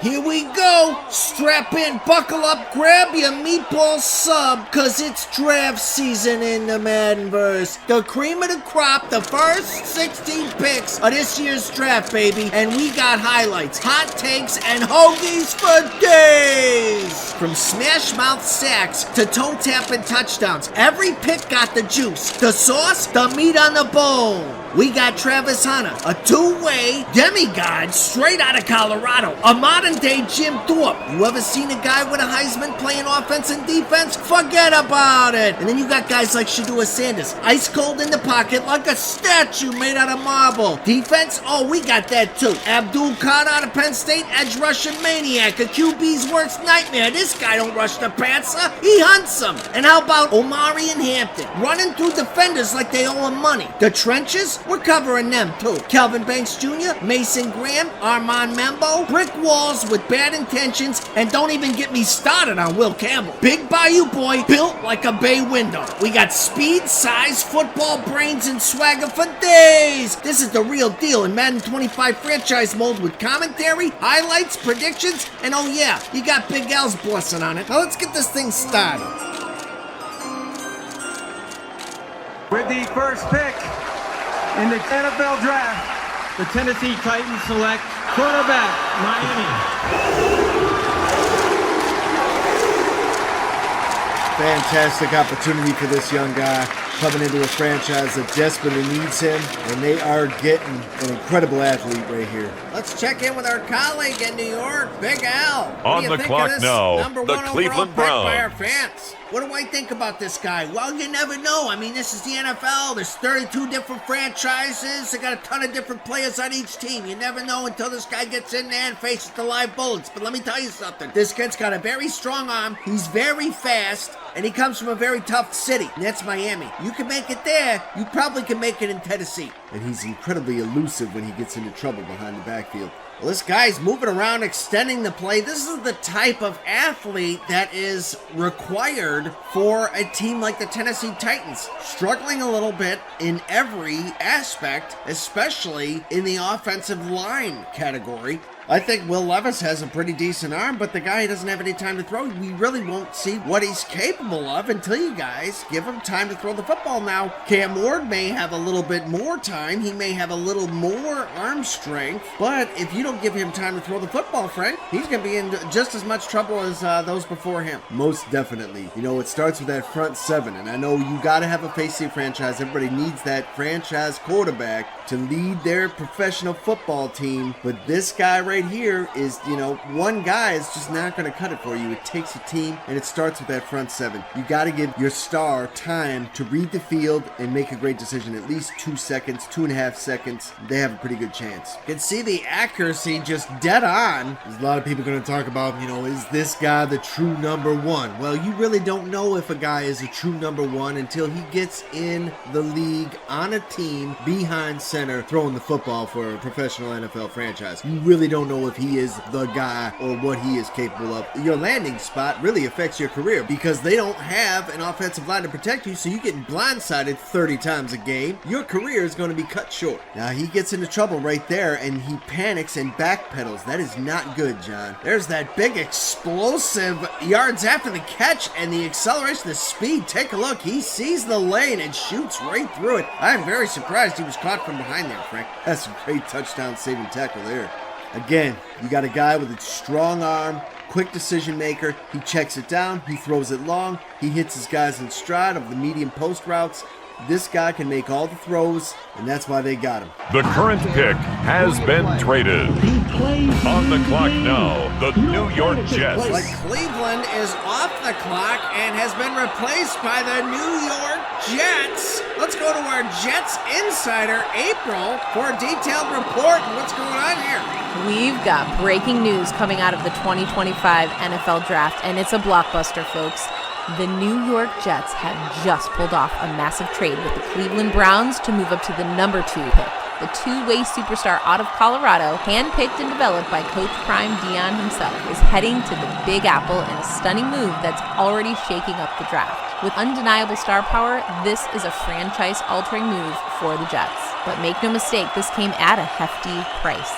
Here we go. Strap in, buckle up, grab your meatball sub, cause it's draft season in the Maddenverse. The cream of the crop, the first 16 picks of this year's draft, baby. And we got highlights, hot takes, and hoagies for days. From smash mouth sacks to toe tapping touchdowns, every pick got the juice, the sauce, the meat on the bone. We got Travis Hunter, a two-way demigod straight out of Colorado, a modern-day Jim Thorpe. You ever seen a guy with a Heisman playing offense and defense? Forget about it. And then you got guys like Shedeur Sanders, ice cold in the pocket like a statue made out of marble. Defense? Oh, we got that too. Abdul Khan out of Penn State, edge rushing maniac, a QB's worst nightmare. This guy don't rush the passer, he hunts them. And how about Omari and Hampton, running through defenders like they owe him money? The trenches? We're covering them too. Calvin Banks Jr., Mason Graham, Armand Membo, brick walls with bad intentions, and don't even get me started on Will Campbell. Big Bayou boy, built like a bay window. We got speed, size, football brains, and swagger for days. This is the real deal in Madden 25 franchise mode with commentary, highlights, predictions, and oh yeah, you got Big Al's blessing on it. Now let's get this thing started. With the first pick in the NFL Draft, the Tennessee Titans select quarterback, Miami. Fantastic opportunity for this young guy coming into a franchise that desperately needs him, and they are getting an incredible athlete right here. Let's check in with our colleague in New York, Big Al. On the clock now, number the one Cleveland overall pick by our Browns. fans. What do I think about this guy? Well, you never know. I mean, this is the NFL. There's 32 different franchises. They got a ton of different players on each team. You never know until this guy gets in there and faces the live bullets. But let me tell you something. This kid's got a very strong arm. He's very fast. And he comes from a very tough city, and that's Miami. You can make it there, you probably can make it in Tennessee. And he's incredibly elusive when he gets into trouble behind the backfield. Well, this guy's moving around, extending the play. This is the type of athlete that is required for a team like the Tennessee Titans. Struggling a little bit in every aspect, especially in the offensive line category. I think Will Levis has a pretty decent arm, but the guy doesn't have any time to throw. We really won't see what he's capable of until you guys give him time to throw the football. Now, Cam Ward may have a little bit more time. He may have a little more arm strength, but if you don't give him time to throw the football, Frank, he's going to be in just as much trouble as those before him. Most definitely. You know, it starts with that front seven, and I know you got to have a face-safe franchise. Everybody needs that franchise quarterback to lead their professional football team, but this guy right here is, you know, one guy is just not going to cut it for you. It takes a team, and it starts with that front seven. You got to give your star time to read the field and make a great decision. At least 2 seconds, 2.5 seconds, they have a pretty good chance. You can see the accuracy just dead on. There's a lot of people going to talk about, you know, is this guy the true number one? Well, you really don't know if a guy is a true number one until he gets in the league on a team behind center throwing the football for a professional NFL franchise. You really don't know if he is the guy or what he is capable of. Your landing spot really affects your career because they don't have an offensive line to protect you, so you get blindsided 30 times a game. Your career is going to be cut short. Now, he gets into trouble right there, and he panics and backpedals. That is not good, John. There's that big explosive yards after the catch and the acceleration, the speed. Take a look. He sees the lane and shoots right through it. I'm very surprised he was caught from behind there, Frank. That's a great touchdown saving tackle there. Again, you got a guy with a strong arm, quick decision maker. He checks it down, he throws it long, he hits his guys in stride of the medium post routes. This guy can make all the throws, and that's why they got him. The current pick has been traded. On the clock now, the New York Jets. But Cleveland is off the clock and has been replaced by the New York Jets. Let's go to our Jets insider, April, for a detailed report on what's going on here. We've got breaking news coming out of the 2025 NFL Draft, and it's a blockbuster, folks. The New York Jets have just pulled off a massive trade with the Cleveland Browns to move up to the number 2 pick. The two-way superstar out of Colorado, handpicked and developed by Coach Prime Dion himself, is heading to the Big Apple in a stunning move that's already shaking up the draft. With undeniable star power, this is a franchise-altering move for the Jets. But make no mistake, this came at a hefty price.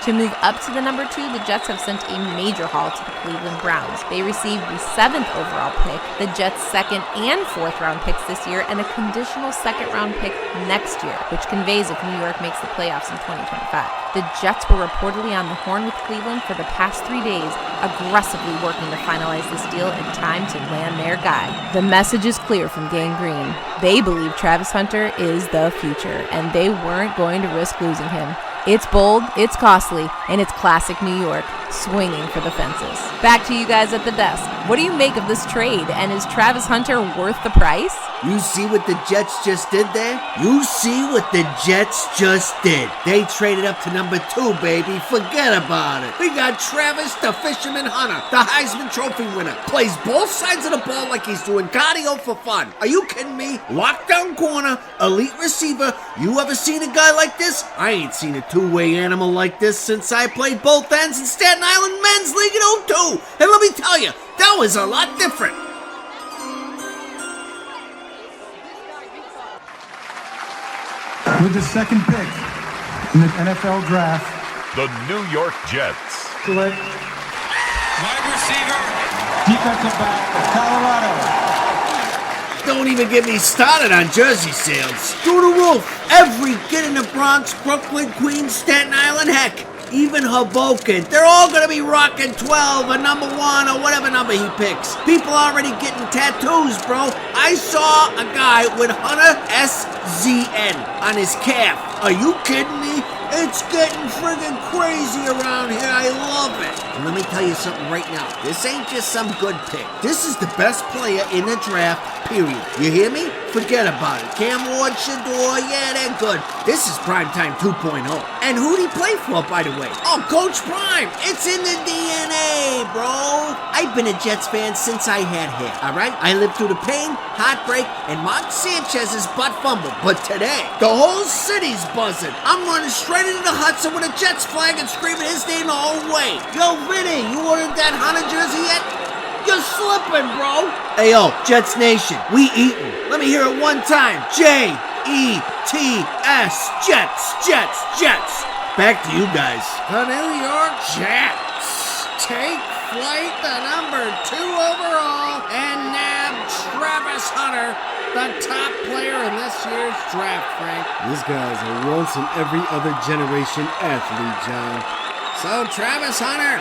To move up to the number 2, the Jets have sent a major haul to the Cleveland Browns. They received the 7th overall pick, the Jets' 2nd and 4th round picks this year, and a conditional 2nd round pick next year, which conveys if New York makes the playoffs in 2025. The Jets were reportedly on the horn with Cleveland for the past 3 days, aggressively working to finalize this deal in time to land their guy. The message is clear from Gang Green. They believe Travis Hunter is the future, and they weren't going to risk losing him. It's bold, it's costly, and it's classic New York, swinging for the fences. Back to you guys at the desk. What do you make of this trade, and is Travis Hunter worth the price? You see what the Jets just did there? You see what the Jets just did? They traded up to number 2, baby. Forget about it. We got Travis the Fisherman Hunter, the Heisman Trophy winner. Plays both sides of the ball like he's doing cardio for fun. Are you kidding me? Lockdown corner, elite receiver. You ever seen a guy like this? I ain't seen a two-way animal like this since I played both ends in Staten Island Men's League in 02. And let me tell you, that was a lot different. With the 2nd pick in the NFL draft, The New York Jets select wide receiver, defensive back, Colorado. Don't even get me started on jersey sales. Through the roof. Every kid in the Bronx, Brooklyn, Queens, Staten Island, heck, even Hoboken. They're all gonna be rocking 12 or number 1 or whatever number he picks. People already getting tattoos, bro. I saw a guy with Hunter SZN on his calf. Are you kidding me? It's getting friggin' crazy around here. I love it. And let me tell you something right now. This ain't just some good pick. This is the best player in the draft, period. You hear me? Forget about it. Cam Ward, Shador, yeah, they're good. This is Primetime 2.0. And who'd he play for, by the way? Oh, Coach Prime. It's in the DNA, bro. I've been a Jets fan since I had hair, all right? I lived through the pain, heartbreak, and Mark Sanchez's butt fumble. But today, the whole city's buzzing. I'm running straight into the Hudson with a Jets flag and screaming his name the whole way. Yo, Vinny, you ordered that Hunter jersey yet? You're slipping, bro. Hey, yo, Jets Nation, we eatin'. Let me hear it one time. J-E-T-S, Jets, Jets, Jets. Back to you guys. The New York Jets take flight, the number 2 overall, and nab Travis Hunter, the top player in this year's draft, Frank. This guy's a once in every other generation athlete, John. So Travis Hunter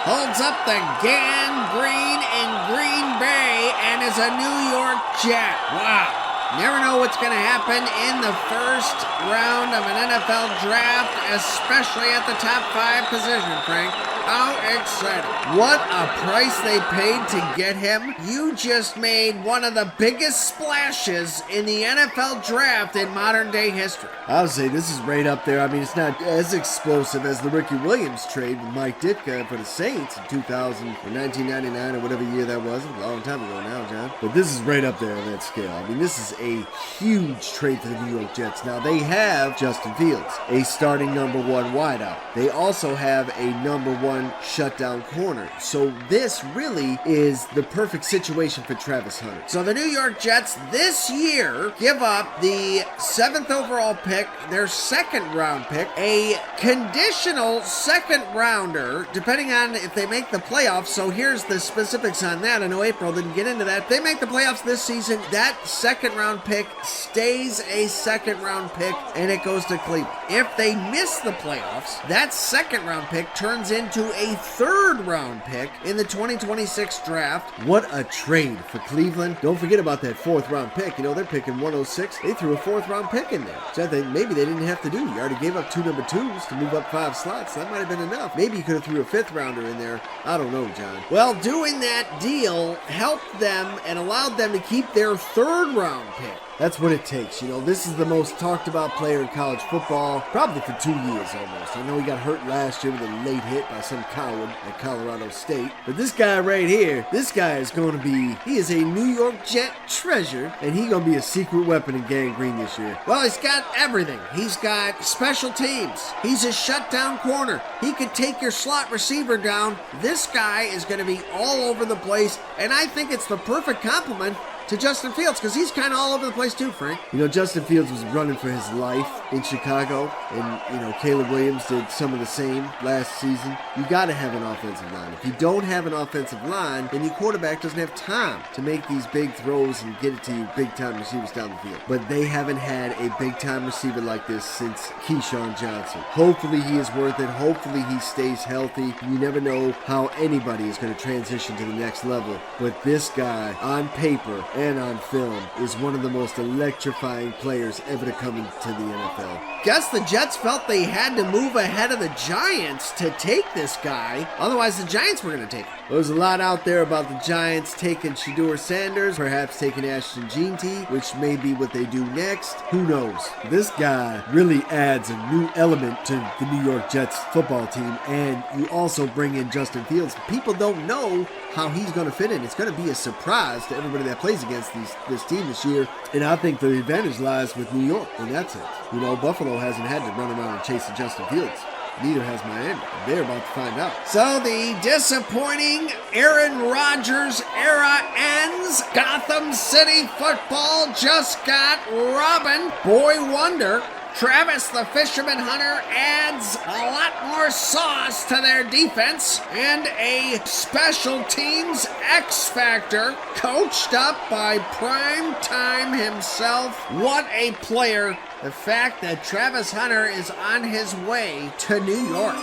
holds up the gangrene in Green Bay and is a New York Jet. Wow. Never know what's going to happen in the first round of an NFL draft, especially at the top 5 position, Frank. How exciting. What a price they paid to get him. You just made one of the biggest splashes in the NFL draft in modern day history. I would say this is right up there. I mean, it's not as explosive as the Ricky Williams trade with Mike Ditka for the Saints in 2000 or 1999 or whatever year that was. A long time ago now, John. But this is right up there on that scale. I mean, this is a huge trade for the New York Jets. Now, they have Justin Fields, a starting number 1 wideout. They also have a number 1 shutdown corner. So this really is the perfect situation for Travis Hunter. So the New York Jets this year give up the 7th overall pick, their 2nd round pick, a conditional 2nd rounder, depending on if they make the playoffs. So here's the specifics on that. I know April didn't get into that. If they make the playoffs this season, that 2nd round pick stays a 2nd round pick and it goes to Cleveland. If they miss the playoffs, that 2nd round pick turns into a 3rd round pick in the 2026 draft. What a trade for Cleveland. Don't forget about that 4th round pick. You know, they're picking 106. They threw a 4th round pick in there. So I think maybe they didn't have to do. You already gave up 2 number 2s to move up 5 slots. That might have been enough. Maybe you could have threw a 5th rounder in there. I don't know, John. Well, doing that deal helped them and allowed them to keep their 3rd round pick. That's what it takes. You know, this is the most talked about player in college football, probably for 2 years almost. I know he got hurt last year with a late hit by some coward at Colorado State. But this guy right here, this guy is going to be, he is a New York Jet treasure, and he's going to be a secret weapon in Gang Green this year. Well, he's got everything. He's got special teams. He's a shutdown corner. He could take your slot receiver down. This guy is going to be all over the place, and I think it's the perfect complement to Justin Fields, because he's kind of all over the place too, Frank. You know, Justin Fields was running for his life in Chicago, and, you know, Caleb Williams did some of the same last season. You got to have an offensive line. If you don't have an offensive line, then your quarterback doesn't have time to make these big throws and get it to you big-time receivers down the field. But they haven't had a big-time receiver like this since Keyshawn Johnson. Hopefully he is worth it. Hopefully he stays healthy. You never know how anybody is going to transition to the next level. But this guy, on paper and on film, is one of the most electrifying players ever to come into the NFL. Guess the Jets felt they had to move ahead of the Giants to take this guy. Otherwise, the Giants were going to take him. There's a lot out there about the Giants taking Shedeur Sanders, perhaps taking Ashton Jeanty, which may be what they do next. Who knows? This guy really adds a new element to the New York Jets football team, and you also bring in Justin Fields. People don't know how he's going to fit in. It's going to be a surprise to everybody that plays against this team this year, and I think the advantage lies with New York in that sense. You know, Buffalo hasn't had to run around and chase Justin Fields. Neither has Miami. They're about to find out. So the disappointing Aaron Rodgers era ends. Gotham City football just got robbing. Boy wonder. Travis the Fisherman Hunter adds a lot more sauce to their defense and a special teams X Factor coached up by Prime Time himself. What a player. The fact that Travis Hunter is on his way to New York.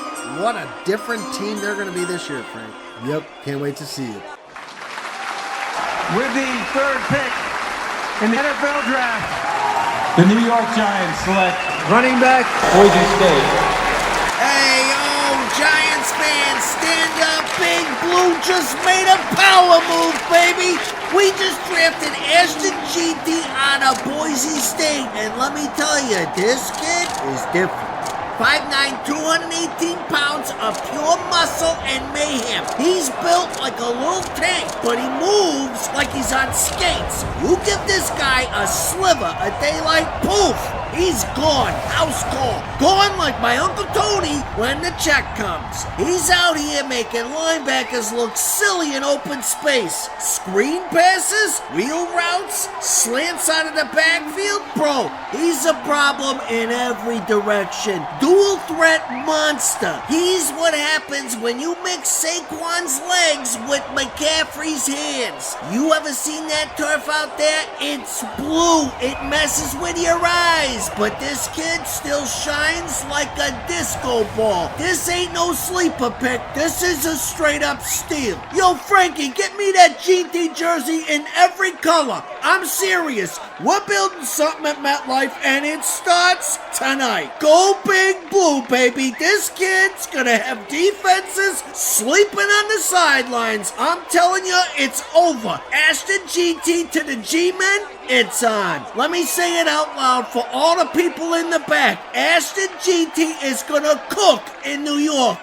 What a different team they're going to be this year, Frank. Yep, can't wait to see it. With the third pick in the NFL draft, the New York Giants select running back Boise State. Hey, Giants fans, stand up. Big Blue just made a power move, baby. We just drafted Ashton Jeanty out of Boise State, and let me tell you, this kid is different. 5'9", 218 pounds of pure muscle and mayhem. He's built like a little tank, but he moves like he's on skates. You give this guy a sliver a day like poof, he's gone, house call. Gone like my Uncle Tony when the check comes. He's out here making linebackers look silly in open space. Screen passes, wheel routes, slants out of the backfield. Bro, he's a problem in every direction. Dual threat monster. He's what happens when you mix Saquon's legs with McCaffrey's hands. You ever seen that turf out there? It's blue. It messes with your eyes. But this kid still shines like a disco ball. This ain't no sleeper pick. This is a straight up steal. Yo, Frankie, get me that GT jersey in every color. I'm serious. We're building something at MetLife, and it starts tonight. Go Big Blue, baby. This kid's gonna have defenses sleeping on the sidelines. I'm telling you, it's over. Ashton GT to the G-Men, it's on. Let me say it out loud for all the people in the back. Ashton GT is gonna cook in New York.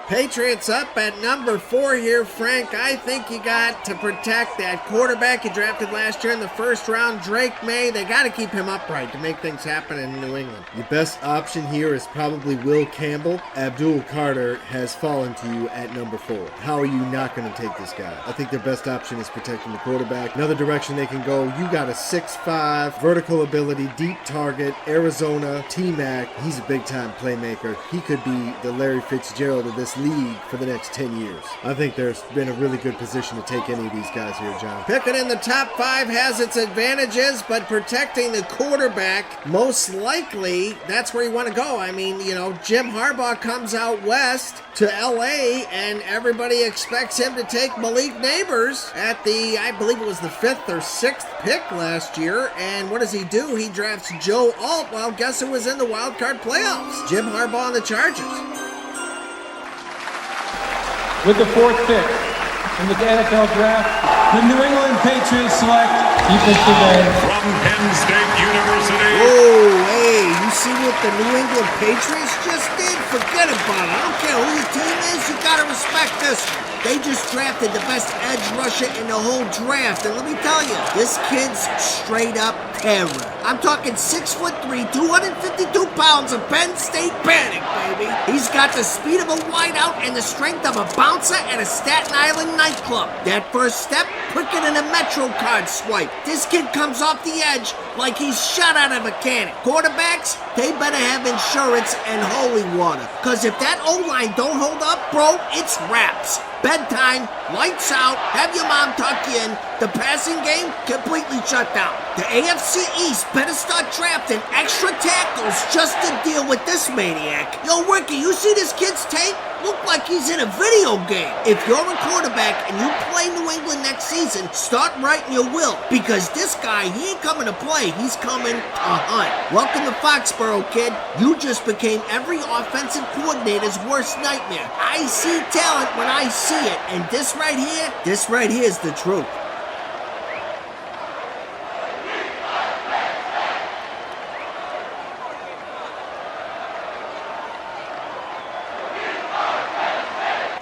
Patriots up at number 4 here, Frank. I think you got to protect that quarterback you drafted last year in the first round, Drake May. They got to keep him upright to make things happen in New England. Your best option here is probably Will Campbell. Abdul Carter has fallen to you at number 4. How are you not going to take this guy? I think their best option is protecting the quarterback. Another direction they can go, you got a 6'5", vertical ability, deep target, Arizona, T-Mac. He's a big-time playmaker. He could be the Larry Fitzgerald of this league for the next 10 years. I think there's been a really good position to take any of these guys here, John. Picking in the top 5 has its advantages, but protecting the quarterback, most likely, that's where you want to go. I mean, you know, Jim Harbaugh comes out west to L.A., and everybody expects him to take Malik Neighbors at the, I believe it was the 5th or 6th pick last year, and what does he do? He drafts Joe Alt. Well, guess who was in the wild card playoffs? Jim Harbaugh and the Chargers. With the 4th pick in the NFL draft, the New England Patriots select defensive end From Penn State University. Oh, hey, you see what the New England Patriots just did? Forget about it. I don't care who your team is, you gotta respect this one. They just drafted the best edge rusher in the whole draft, and let me tell you, this kid's straight up terror. I'm talking 6'3", 252 pounds of Penn State panic, baby. He's got the speed of a wideout and the strength of a bouncer at a Staten Island nightclub. That first step, quicker than a Metro card swipe. This kid comes off the edge like he's shot out of a cannon. Quarterbacks, they better have insurance and holy water. Cause if that O-line don't hold up, bro, it's wraps. Bedtime, lights out, have your mom tuck you in. The passing game completely shut down. The AFC East better start drafting extra tackles just to deal with this maniac. Yo, Ricky, you see this kid's tape? Look like he's in a video game. If you're a quarterback and you play New England next season, start writing your will. Because this guy, he ain't coming to play, he's coming to hunt. Welcome to Foxborough, kid. You just became every offensive coordinator's worst nightmare. I see talent when I see it, and this right here is the truth.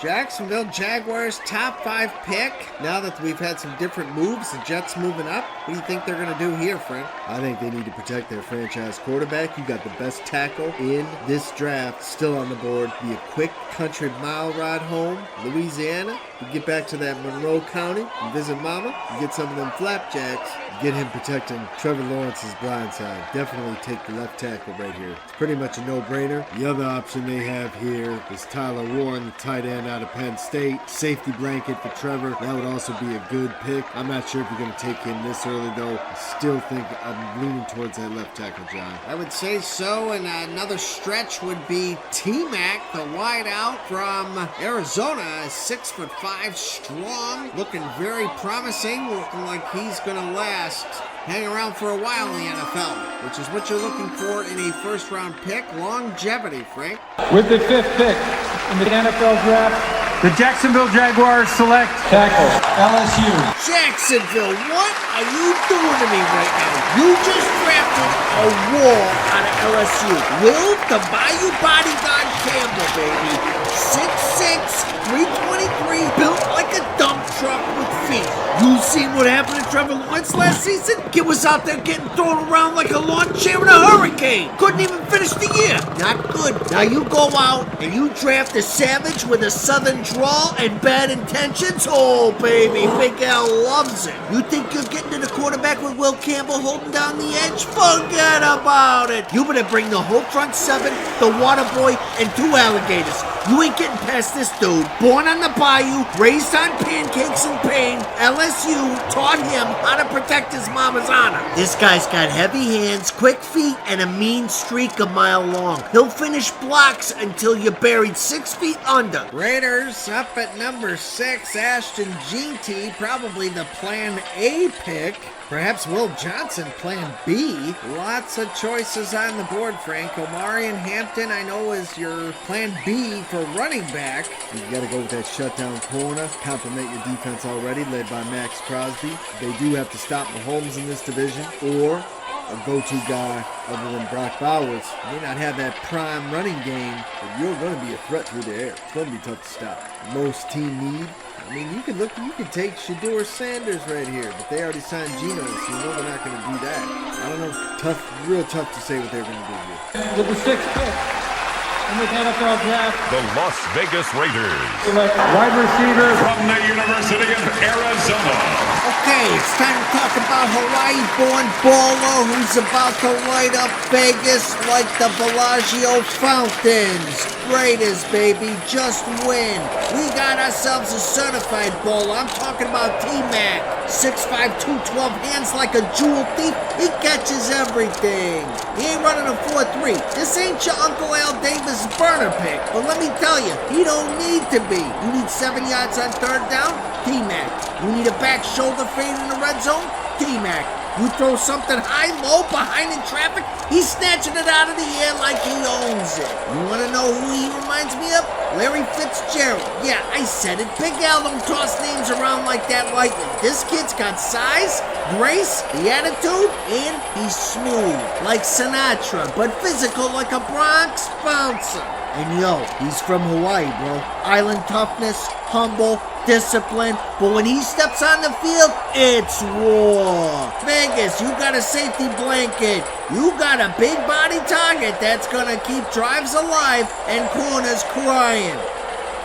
Jacksonville Jaguars top 5 pick. Now that we've had some different moves, the Jets moving up, what do you think they're going to do here, Frank? I think they need to protect their franchise quarterback. You got the best tackle in this draft still on the board. Be a quick country mile ride home. Louisiana, you get back to that Monroe County, you visit Mama, you get some of them flapjacks, get him protecting Trevor Lawrence's blind side. Definitely take the left tackle right here. It's pretty much a no-brainer. The other option they have here is Tyler Warren, the tight end out of Penn State. Safety blanket for Trevor. That would also be a good pick. I'm not sure if you're going to take him this early, though. I still think I'm leaning towards that left tackle, John. I would say so, and another stretch would be T-Mac, the wideout from Arizona, 6'5" strong, looking very promising, looking like he's going to last. Hang around for a while in the NFL, which is what you're looking for in a first-round pick. Longevity, Frank. With the 5th pick in the NFL draft, the Jacksonville Jaguars select tackle LSU. Jacksonville, what are you doing to me right now? You just drafted a wall out of LSU. Will the Bayou Bodyguard Campbell, baby. 6'6", 323, built like a dump truck with feet. You seen what happened to Trevor Lawrence last season? Kid was out there getting thrown around like a lawn chair in a hurricane. Couldn't even finish the year. Not good. Now you go out and you draft a savage with a southern drawl and bad intentions? Oh, baby, Big Al loves it. You think you're getting to the quarterback with Will Campbell holding down the edge? Forget about it. You better bring the whole front 7, the water boy, and 2 alligators. You ain't getting past this dude. Born on the bayou, raised on pancakes and pain, LSU taught him how to protect his mama's honor. This guy's got heavy hands, quick feet, and a mean streak a mile long. He'll finish blocks until you're buried 6 feet under. Raiders up at number 6, Ashton Jeanty, probably the plan A pick. Perhaps Will Johnson, plan B. Lots of choices on the board, Frank. Omarion Hampton, I know, is your plan B for running back. You got to go with that shutdown corner. Compliment your defense already, led by Max Crosby. They do have to stop Mahomes in this division, or a go-to guy other than Brock Bowers. You may not have that prime running game, but you're going to be a threat through the air. It's going to be tough to stop. Most team need. I mean, you can take Shedeur Sanders right here, but they already signed Geno, so you know they're not going to do that. I don't know, real tough to say what they're going to do here. With the 6th pick in the NFL draft, The Las Vegas Raiders. select wide receiver From the University of Arizona. Okay, it's time to talk about Hawaii-born baller who's about to light up Vegas like the Bellagio fountains. Raiders, baby, just win. We got ourselves a certified baller. I'm talking about T-Mac. 6'5", 212, hands like a jewel thief. He catches everything. He ain't running a 4.3. This ain't your Uncle Al Davis burner pick. But let me tell you, he don't need to be. You need 7 yards on 3rd down? T-Mac. You need a back shoulder fade in the red zone? T-Mac. You throw something high, low, behind in traffic, he's snatching it out of the air like he owns it. You want to know who he reminds me of? Larry Fitzgerald. Yeah, I said it. Big Al don't toss names around like that lightly. This kid's got size, grace, the attitude, and he's smooth like Sinatra, but physical like a Bronx bouncer. And yo, he's from Hawaii, bro. Island toughness, humble, discipline, but when he steps on the field, it's war. Vegas, you got a safety blanket. You got a big body target that's gonna keep drives alive and corners crying.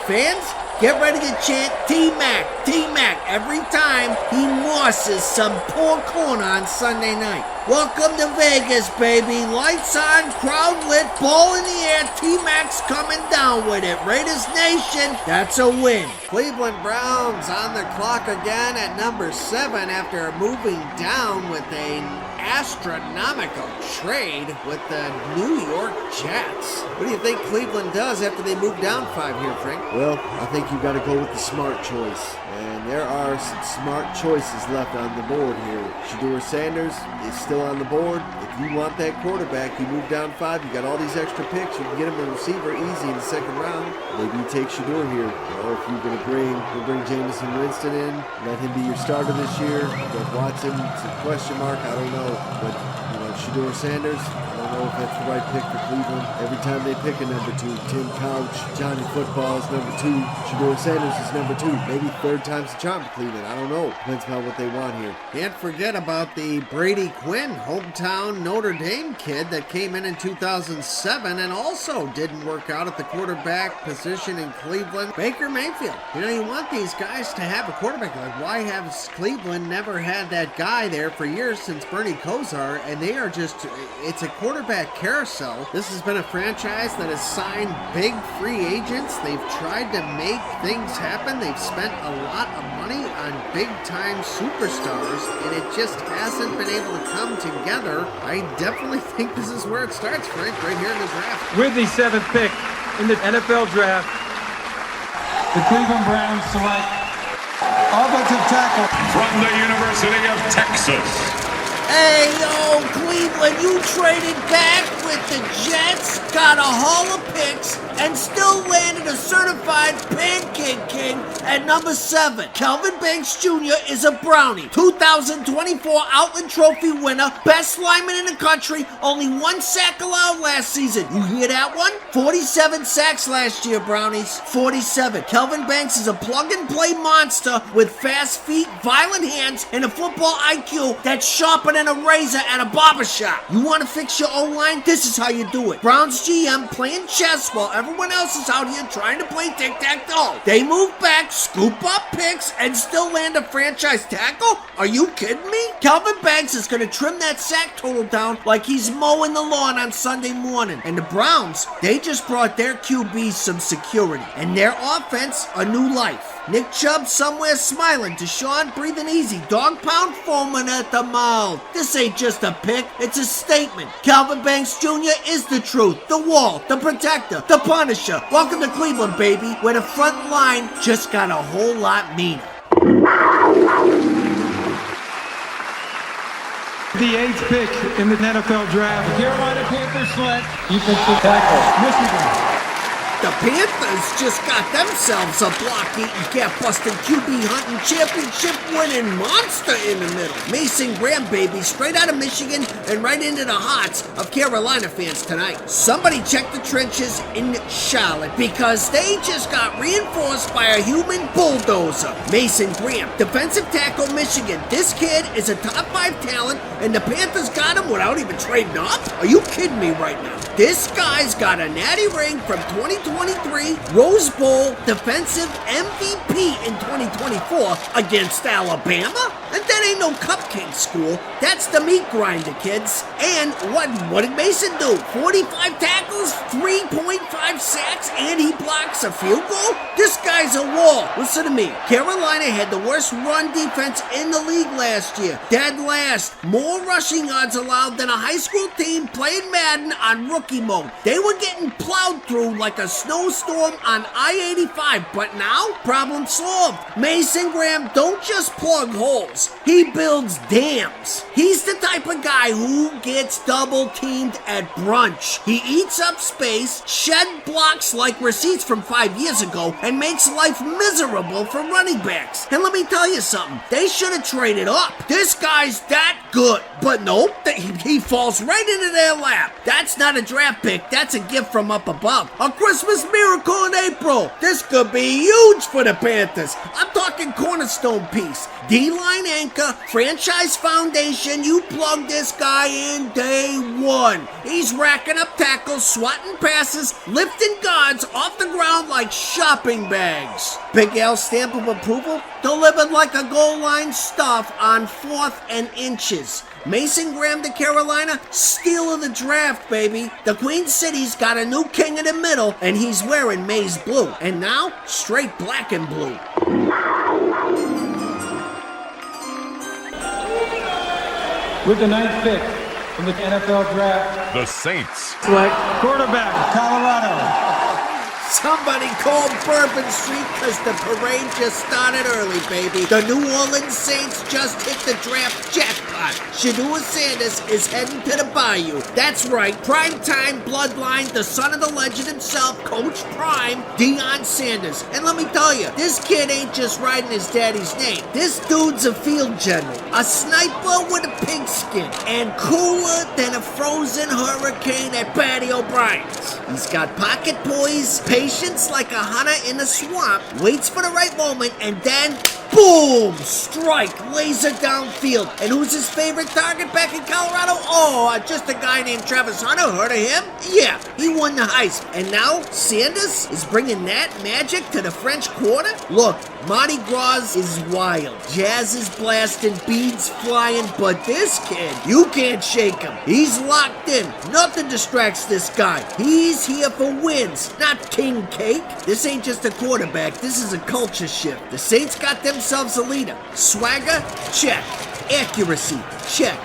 Fans, get ready to chant T-Mac, T-Mac every time he mosses some poor corner on Sunday night. Welcome to Vegas, baby. Lights on, crowd lit, ball in the air. T-Mac's coming down with it. Raiders Nation, that's a win. Cleveland Browns on the clock again at number 7 after moving down with an astronomical trade with the New York Jets. What do you think Cleveland does after they move down 5 here, Frank? Well, I think you got to go with the smart choice. And there are some smart choices left on the board here. Shedeur Sanders is still on the board. If you want that quarterback, you move down 5, you got all these extra picks, you can get him a receiver easy in the second round. Maybe you take Shedeur here. Or if you're going to bring Jameson Winston in, let him be your starter this year. But Watson, it's a question mark, I don't know. But, Shedeur Sanders, I don't know if that's the right pick for Cleveland. Every time they pick a number 2, Tim Couch, Johnny Football is number 2, Shedeur Sanders is number 2. Maybe third time's the charm for Cleveland. I don't know. Depends on what they want here. Can't forget about the Brady Quinn, hometown Notre Dame kid that came in 2007 and also didn't work out at the quarterback position in Cleveland. Baker Mayfield. You want these guys to have a quarterback. Like, why has Cleveland never had that guy there for years since Bernie Kosar? And they are just, it's a quarterback carousel. This has been a franchise that has signed big free agents. They've tried to make things happen. They've spent a lot of money on big-time superstars, and it just hasn't been able to come together. I definitely think this is where it starts, Frank, right here in the draft. With the 7th pick in the NFL draft, the Cleveland Browns select offensive tackle From the University of Texas, Hey, yo, Cleveland, you traded back with the Jets, got a haul of picks, and still landed a certified pancake king at number 7. Kelvin Banks Jr. is a Brownie. 2024 Outland Trophy winner, best lineman in the country, only 1 sack allowed last season. You hear that one? 47 sacks last year, Brownies. 47. Kelvin Banks is a plug-and-play monster with fast feet, violent hands, and a football IQ that's sharper than a razor at a barbershop. You want to fix your O-line? This is how you do it. Browns GM playing chess while everyone else is out here trying to play tic-tac-toe. They move back, scoop up picks, and still land a franchise tackle? Are you kidding me? Kelvin Banks is going to trim that sack total down like he's mowing the lawn on Sunday morning. And the Browns, they just brought their QB some security. And their offense, a new life. Nick Chubb somewhere smiling, Deshaun breathing easy, dog pound foaming at the mouth. This ain't just a pick, it's a statement. Calvin Banks Jr. is the truth, the wall, the protector, the punisher. Welcome to Cleveland, baby, where the front line just got a whole lot meaner. the 8th pick in the NFL draft. The Carolina Panthers select defensive tackle, Michigan. The Panthers just got themselves a block-eating, cat-busting, QB-hunting, championship-winning monster in the middle. Mason Graham, baby, straight out of Michigan and right into the hearts of Carolina fans tonight. Somebody check the trenches in Charlotte because they just got reinforced by a human bulldozer. Mason Graham, defensive tackle, Michigan. This kid is a top 5 talent, and the Panthers got him without even trading up? Are you kidding me right now? This guy's got a natty ring from 2023, Rose Bowl defensive MVP in 2024 against Alabama? And that ain't no cupcake school. That's the meat grinder, kids. And what did Mason do? 45 tackles, 3.5 sacks, and he blocks a field goal? This guy's a wall. Listen to me. Carolina had the worst run defense in the league last year. Dead last. More rushing yards allowed than a high school team playing Madden on rookie mode. They were getting plowed through like a snowstorm on I-85. But now, problem solved. Mason Graham don't just plug holes. walls. He builds dams. He's the type of guy who gets double teamed at brunch. He eats up space, shed blocks like receipts from 5 years ago, and makes life miserable for running backs. And let me tell you something, they should have traded up. This guy's that good. But nope, he falls right into their lap. That's not a draft pick, that's a gift from up above. A Christmas miracle in April. This could be huge for the Panthers. I'm talking cornerstone piece. D-line anchor, franchise foundation, you plug this guy in day one. He's racking up tackles, swatting passes, lifting guards off the ground like shopping bags. Big L stamp of approval, delivered like a goal line stuff on 4th and inches. Mason Graham to Carolina, steal of the draft, baby. The Queen City's got a new king in the middle, and he's wearing maize blue. And now, straight black and blue. With the 9th pick in the NFL draft, The Saints select quarterback, Colorado. Somebody called Bourbon Street because the parade just started early, baby. The New Orleans Saints just hit the draft jackpot. Shedeur Sanders is heading to the Bayou. That's right, primetime bloodline, the son of the legend himself, Coach Prime, Deion Sanders. And let me tell you, this kid ain't just riding his daddy's name. This dude's a field general, a sniper with a pigskin, and cooler than a frozen hurricane at Patty O'Brien's. He's got pocket poise, patience like a hunter in a swamp, waits for the right moment, and then boom! Strike, laser downfield. And who's his favorite target back in Colorado? Oh, just a guy named Travis Hunter. Heard of him? Yeah, he won the heist. And now Sanders is bringing that magic to the French Quarter? Look, Mardi Gras is wild. Jazz is blasting, beads flying, but this kid, you can't shake him. He's locked in. Nothing distracts this guy. He's here for wins, not king cake. This ain't just a quarterback. This is a culture shift. The Saints got themselves a leader. Swagger? Check. Accuracy? Check.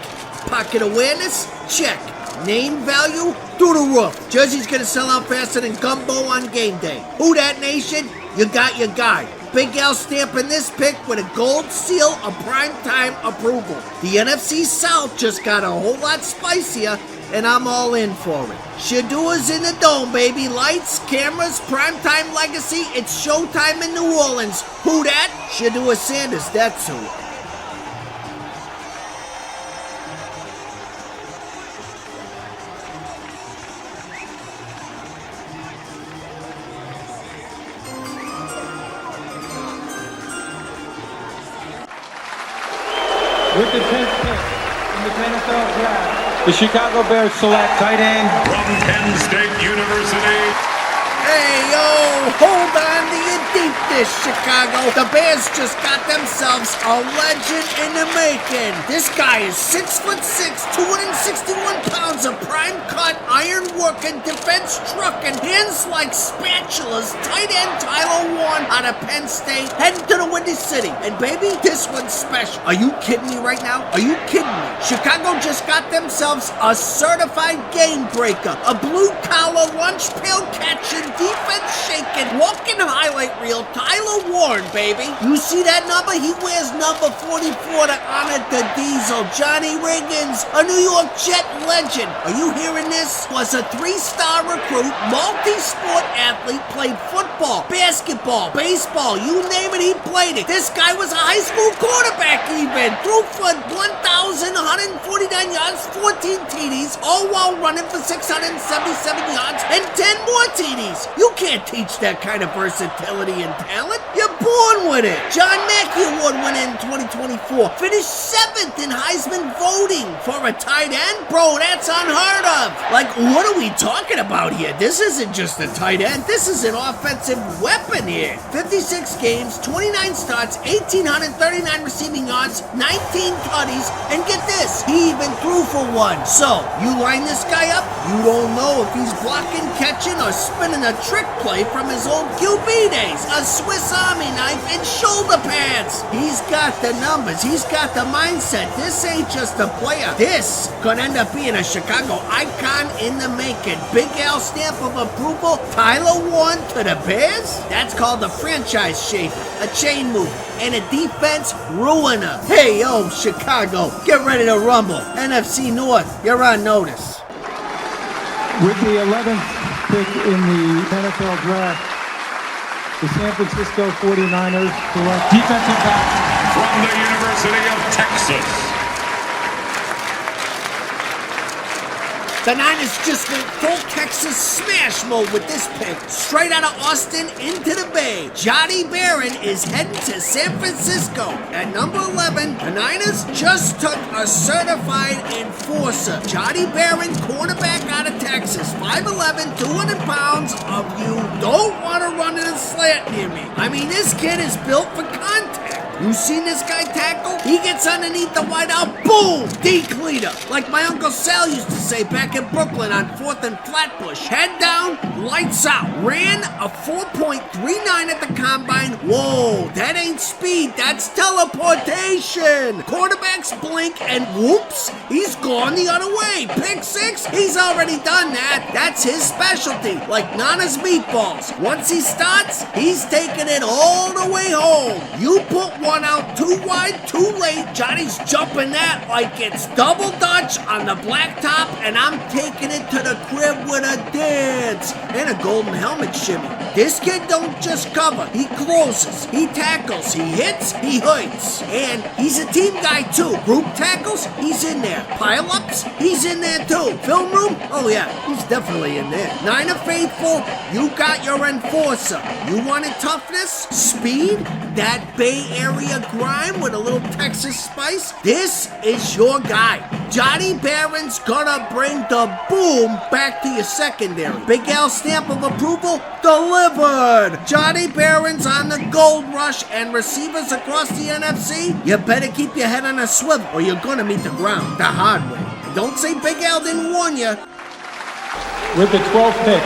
Pocket awareness? Check. Name value? Through the roof. Jersey's gonna sell out faster than gumbo on game day. Who that nation? You got your guy. Big Al stamping this pick with a gold seal of primetime approval. The NFC South just got a whole lot spicier, and I'm all in for it. Shedeur's in the dome, baby. Lights, cameras, primetime legacy. It's showtime in New Orleans. Who that? Shedeur Sanders, that's who. With the 10th pick in the NFL draft, the Chicago Bears select tight end from Penn State University. Hey, yo, hold on to your deep dish, Chicago. The Bears just got themselves a legend in the making. This guy is 6'6", 261 pounds of prime cut, iron working, defense trucking, hands like spatulas, tight end Tyler Warren out of Penn State, heading to the Windy City. And baby, this one's special. Are you kidding me right now? Are you kidding me? Chicago just got themselves a certified game breaker, a blue collar lunch pail catching, defense shaking, walking highlight reel, Tyler Warren, baby. You see that number? He wears number 44 to honor the Diesel. Johnny Riggins, a New York Jet legend. Are you hearing this? Was a 3-star recruit, multi-sport athlete, played football, basketball, baseball, you name it, he played it. This guy was a high school quarterback even. Threw for 1,149 yards, 14 TDs, all while running for 677 yards and 10 more TDs. You can't teach that kind of versatility and talent. You're born with it. John Mackey Award winner in 2024. Finished 7th in Heisman voting for a tight end? Bro, that's unheard of. Like, what are we talking about here? This isn't just a tight end. This is an offensive weapon here. 56 games, 29 starts, 1,839 receiving yards, 19 tutties, and get this, he even threw for one. So, you line this guy up, you don't know if he's blocking, catching, or spinning a trick play from his old QB days. A Swiss Army knife in show shoulder pads. He's got the numbers. He's got the mindset. This ain't just a player. This could end up being a Chicago icon in the making. Big Al stamp of approval. Tyler Warren to the Bears? That's called a franchise shaper, a chain move, and a defense ruiner. Hey, yo, Chicago, get ready to rumble. NFC North, you're on notice. With the 11th pick in the NFL draft, the San Francisco 49ers select defensive back from the University of Texas. The Niners just went full Texas smash mode with this pick. Straight out of Austin into the Bay. Johnny Barron is heading to San Francisco. At number 11, the Niners just took a certified enforcer. Johnny Barron, cornerback out of Texas. 5'11", 200 pounds of you don't want to run in a slant near me. I mean, this kid is built for contact. You seen this guy tackle? He gets underneath the wideout, boom! D-cleater. Like my Uncle Sal used to say back in Brooklyn on 4th and Flatbush. Head down, lights out. Ran a 4.39 at the combine. Whoa, that ain't speed, that's teleportation. Quarterbacks blink and whoops, he's gone the other way. Pick six, he's already done that. That's his specialty, like Nana's meatballs. Once he starts, he's taking it all the way home. You put one out too wide, too late. Johnny's jumping that like it's double dutch on the blacktop, and I'm taking it to the crib with a dance and a golden helmet shimmy. This kid don't just cover, he closes, he tackles, he hits, he hurts. And he's a team guy too. Group tackles, he's in there. Pile-ups, he's in there too. Film room, oh yeah, he's definitely in there. Niner faithful, you got your enforcer. You wanted toughness, speed, that Bay Area grime with a little Texas spice? This is your guy. Johnny Barron's gonna bring the boom back to your secondary. Big Al stamp of approval delivered. Johnny Barron's on the gold rush, and receivers across the NFC, you better keep your head on a swivel or you're gonna meet the ground the hard way. Don't say Big Al didn't warn you. with the 12th pick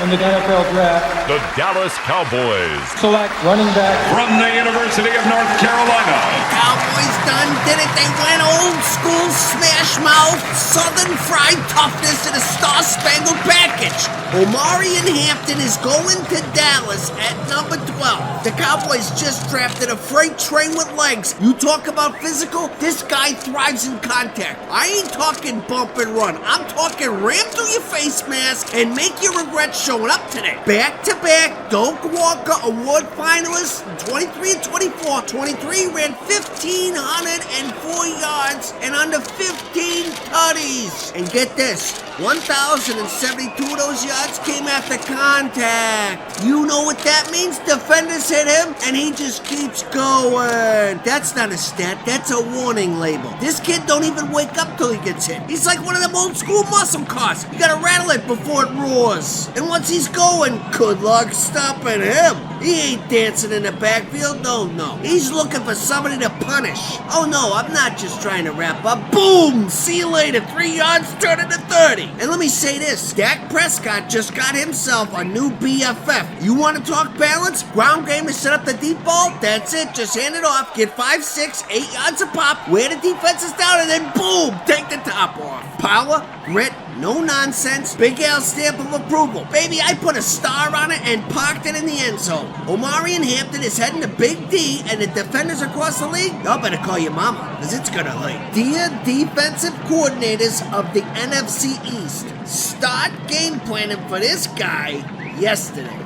in the NFL draft. The Dallas Cowboys Select running back from the University of North Carolina. Cowboys done did it. They went old school smash mouth, southern fried toughness in a star-spangled package. Omarion Hampton is going to Dallas at number 12. The Cowboys just drafted a freight train with legs. You talk about physical, this guy thrives in contact. I ain't talking bump and run. I'm talking ram through your face mask and make you regret showing up today. Back-to-back Doak Walker Award finalists in 23 and 24. 23 ran 1,504 yards and under 15 tutties. And get this, 1,072 of those yards came after contact. You know what that means? Defenders hit him, and he just keeps going. That's not a stat, that's a warning label. This kid don't even wake up till he gets hit. He's like one of them old school muscle cars. You gotta rattle it before it roars. And once he's going, good luck stopping him. He ain't dancing in the backfield, no. He's looking for somebody to punish. Oh no, I'm not just trying to wrap up. Boom! See you later, 3 yards, turn it to 30. And let me say this, Dak Prescott just got himself a new BFF. You want to talk balance? Ground game to set up the deep ball? That's it, just hand it off. Get 5, 6, 8 yards a pop, wear the defenses down, and then boom, take the top off. Power, grit, no nonsense, Big Al stamp of approval. Baby, I put a star on it and parked it in the end zone. Omarion Hampton is heading to Big D, and the defenders across the league, y'all better call your mama, because it's gonna hurt. Dear defensive coordinators of the NFC East, start game planning for this guy yesterday.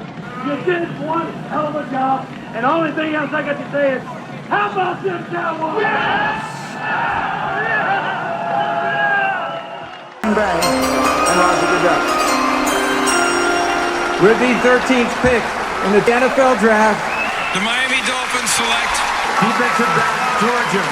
You did one hell of a job, and the only thing else I got to say is, how about them Cowboys? Yeah! Bang and Roger the Duck. With the 13th pick in the NFL draft, the Miami Dolphins select defensive back Georgia.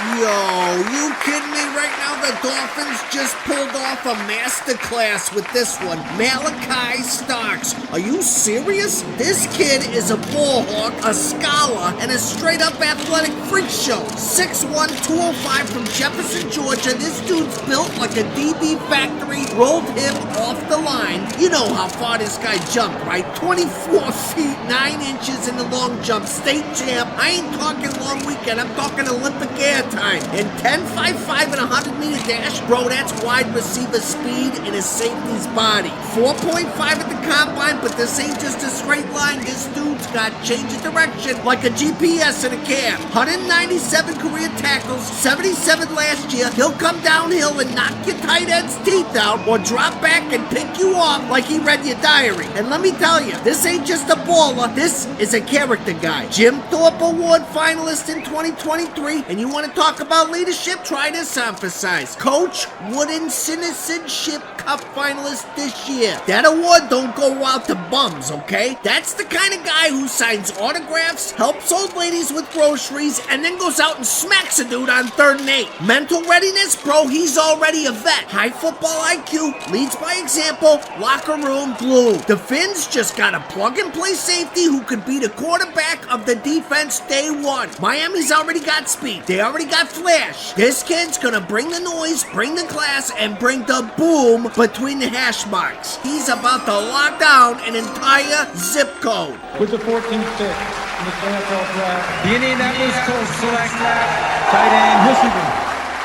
Yo, you kidding me right now? The Dolphins just pulled off a masterclass with this one. Malachi Starks. Are you serious? This kid is a ball hawk, a scholar, and a straight-up athletic freak show. 6'1", 205 from Jefferson, Georgia. This dude's built like a DB factory. Rolled him off the line. You know how far this guy jumped, right? 24 feet, 9 inches in the long jump. State champ. I ain't talking long weekend. I'm talking Olympic air time. And 10.55 and 100-meter dash, bro, that's wide receiver speed in a safety's body. 4.5 at the combine, but this ain't just a straight line. This dude's got change of direction like a GPS in a cab. 197 career tackles, 77 last year. He'll come downhill and knock your tight end's teeth out or drop back and pick you off like he read your diary. And let me tell you, this ain't just a baller. This is a character guy. Jim Thorpe Award finalist in 2023. And you want to talk about leadership? Try this on for size. Coach Wooden Citizenship Cup finalist this year. That award don't go out to bums, okay? That's the kind of guy who signs autographs, helps old ladies with groceries, and then goes out and smacks a dude on 3rd and 8. Mental readiness, bro, he's already a vet. High football IQ, leads by example, locker room glue. The Finns just got a plug-and-play safety who could be the quarterback of the defense day one. Miami's already got speed. They already got flash. This kid's gonna bring the noise, bring the class, and bring the boom between the hash marks. He's about to lock down an entire zip code. With the 14th pick in the NFL draft, the Indianapolis Colts select tight end Michigan.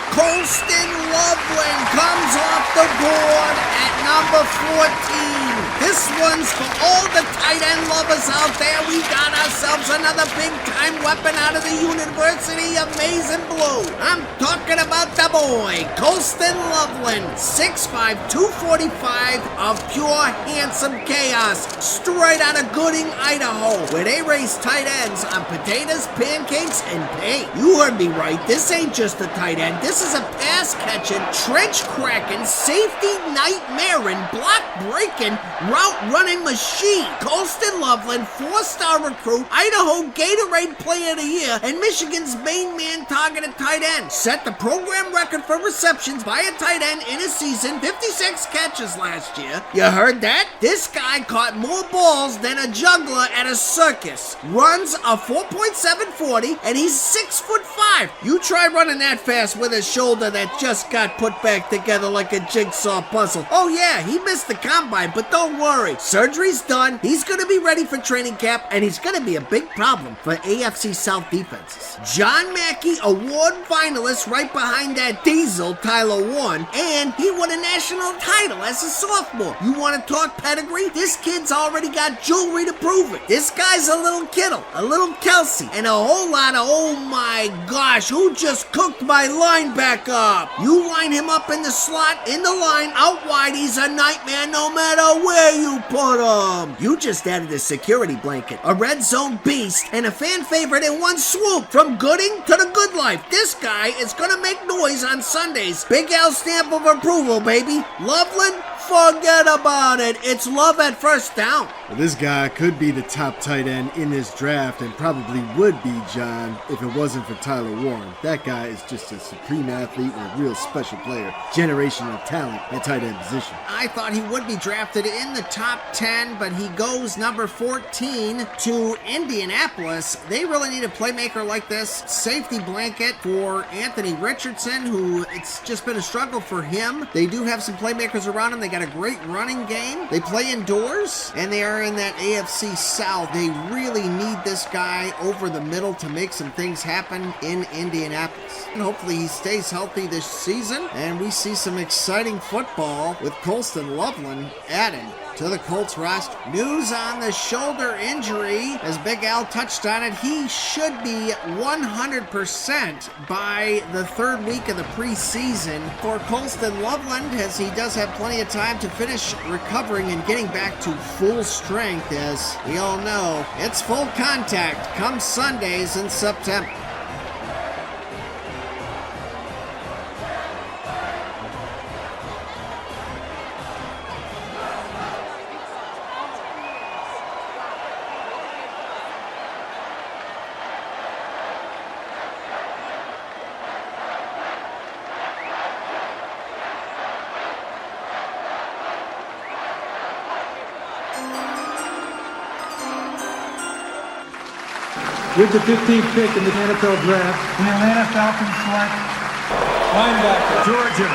Colston Loveland comes off the board at number 14. This one's for all the tight end lovers out there. We got ourselves another big-time weapon out of the University of Maize and Blue. I'm talking about the boy, Colston Loveland, 6'5", 245 of pure handsome chaos, straight out of Gooding, Idaho, where they raise tight ends on potatoes, pancakes, and paint. You heard me right. This ain't just a tight end. This is a pass-catching, trench-cracking, safety nightmaring, block-breaking, route-running machine. Colston Loveland, 4-star recruit, Idaho Gatorade Player of the Year, and Michigan's main man targeted tight end. Set the program record for receptions by a tight end in a season, 56 catches last year. You heard that? This guy caught more balls than a juggler at a circus. Runs a 4.740, and he's 6'5". You try running that fast with a shoulder that just got put back together like a jigsaw puzzle. Oh yeah, he missed the combine, but don't worry. Surgery's done. He's going to be ready for training camp, and he's going to be a big problem for AFC South defenses. John Mackey, award finalist right behind that diesel, Tyler Warren, and he won a national title as a sophomore. You want to talk pedigree? This kid's already got jewelry to prove it. This guy's a little Kittle, a little Kelsey, and a whole lot of, oh my gosh, who just cooked my linebacker up? You line him up in the slot, in the line, out wide, he's a nightmare no matter where you put him. You just added a security blanket, a red zone beast, and a fan favorite in one swoop. From Gooding to the good life, this guy is gonna make noise on Sundays. Big L stamp of approval, baby. Loveland, forget about it. It's love at first down. Well, this guy could be the top tight end in this draft and probably would be, John, if it wasn't for Tyler Warren. That guy is just a supreme athlete and a real special player. Generational talent at tight end position. I thought he would be drafted in the top 10, but he goes number 14 to Indianapolis. They really need a playmaker like this. Safety blanket for Anthony Richardson, who it's just been a struggle for him. They do have some playmakers around him. They got a great running game. They play indoors, and they are in that AFC South. They really need this guy over the middle to make some things happen in Indianapolis. And hopefully he stays healthy this season, and we see some exciting football with Colston Loveland added to the Colts roster. News on the shoulder injury, as Big Al touched on it, he should be 100% by the 3rd week of the preseason for Colston Loveland, as he does have plenty of time to finish recovering and getting back to full strength. As we all know, it's full contact come Sundays in September. With the 15th pick in the NFL draft, the Atlanta Falcons select linebacker, Georgia.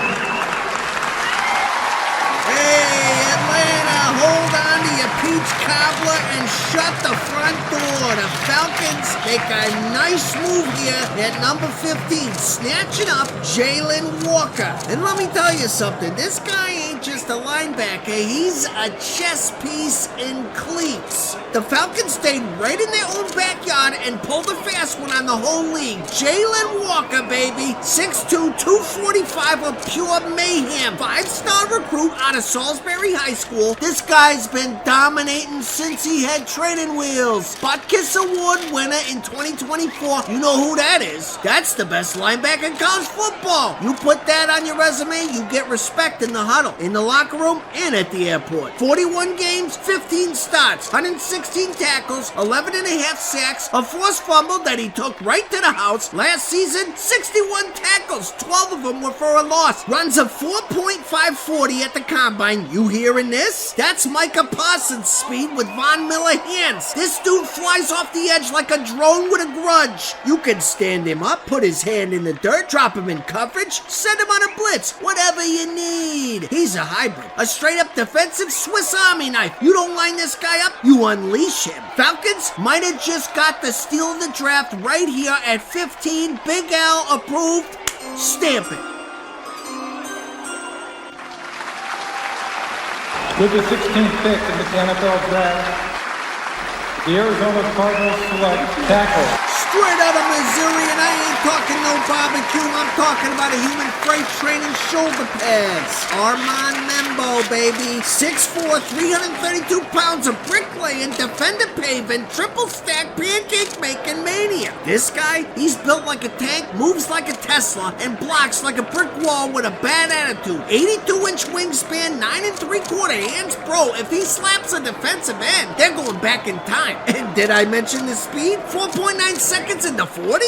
Hey, Atlanta, hold on to your peach cobbler and shut the front door. The Falcons make a nice move here at number 15, snatching up Jalen Walker. And let me tell you something, this guy ain't just a linebacker, he's a chess piece in cleats. The Falcons stayed right in their own backyard and pulled a fast one on the whole league. Jalen Walker, baby, 6'2", 245 of pure mayhem, 5-star recruit out of Salisbury High School. This guy's been dominating since he had training wheels. Butkus Award winner in 2024. You know who that is. That's the best linebacker in college football. You put that on your resume, you get respect in the huddle, in the locker room, and at the airport. 41 games, 15 starts, 116 tackles, 11 and a half sacks, a forced fumble that he took right to the house. Last season, 61 tackles, 12 of them were for a loss. Runs a 4.540 at the combine. You hearing this? That's Micah Parsons' speed with Von Miller hands. This dude flies off the edge like a drone with a grudge. You can stand him up, put his hand in the dirt, drop him in coverage, send him on a blitz, whatever you need. He's a hybrid, a straight-up defensive Swiss Army knife. You don't line this guy up, you unleash him. Falcons might have just got the steal of the draft right here at 15. Big Al approved. Stamp it. With the 16th pick in the NFL draft, the Arizona Cardinals select tackle. Straight out of Missouri, and I ain't talking no barbecue. I'm talking about a human freight train and shoulder pads. Armand Membo, baby. 6'4", 332 pounds of bricklaying, defender paving, triple stack pancake making mania. This guy, he's built like a tank, moves like a Tesla, and blocks like a brick wall with a bad attitude. 82-inch wingspan, 9 3/4 hands. Bro, if he slaps a defensive end, they're going back in time. And did I mention the speed? 4.9 seconds in the 40?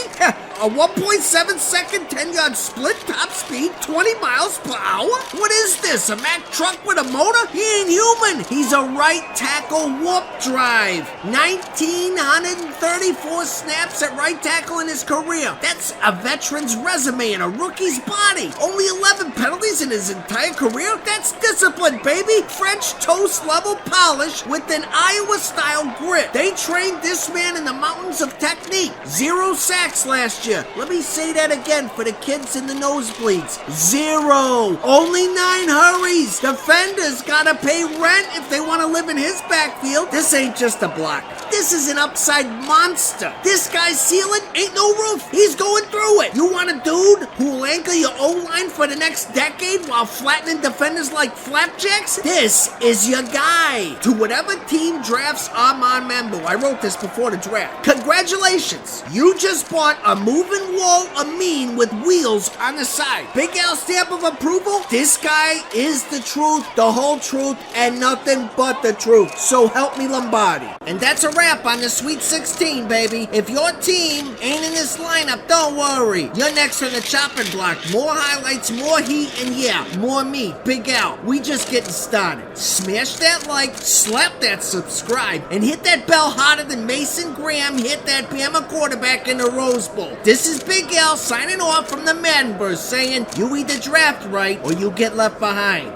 A 1.7 second 10-yard split, top speed, 20 miles per hour? What is this, a Mack truck with a motor? He ain't human. He's a right tackle warp drive. 1,934 snaps at right tackle in his career. That's a veteran's resume in a rookie's body. Only 11 penalties in his entire career? That's discipline, baby. French toast level polish with an Iowa-style grip. They trained this man in the mountains of technique. 0 sacks last year. Let me say that again for the kids in the nosebleeds. 0. Only 9 hurries. Defenders gotta pay rent if they want to live in his backfield. This ain't just a block. This is an upside monster. This guy's ceiling ain't no roof. He's going through it. You want a dude who will anchor your O-line for the next decade while flattening defenders like flapjacks? This is your guy. To whatever team drafts Armand Membo, I wrote this before the draft. Congratulations. You just bought a moving wall of mean with wheels on the side. Big Al stamp of approval. This guy is the truth, the whole truth, and nothing but the truth. So help me Lombardi. And that's a wrap on the Sweet 16, baby. If your team ain't in this lineup, don't worry. You're next on the chopping block. More highlights, more heat, and yeah, more me, Big Al. We just getting started. Smash that like, slap that subscribe, and hit that bell harder than Mason Graham hit that Bama quarterback in the Rose Bowl. This is Big Al signing off from the Madden Burst saying, you either draft right or you get left behind.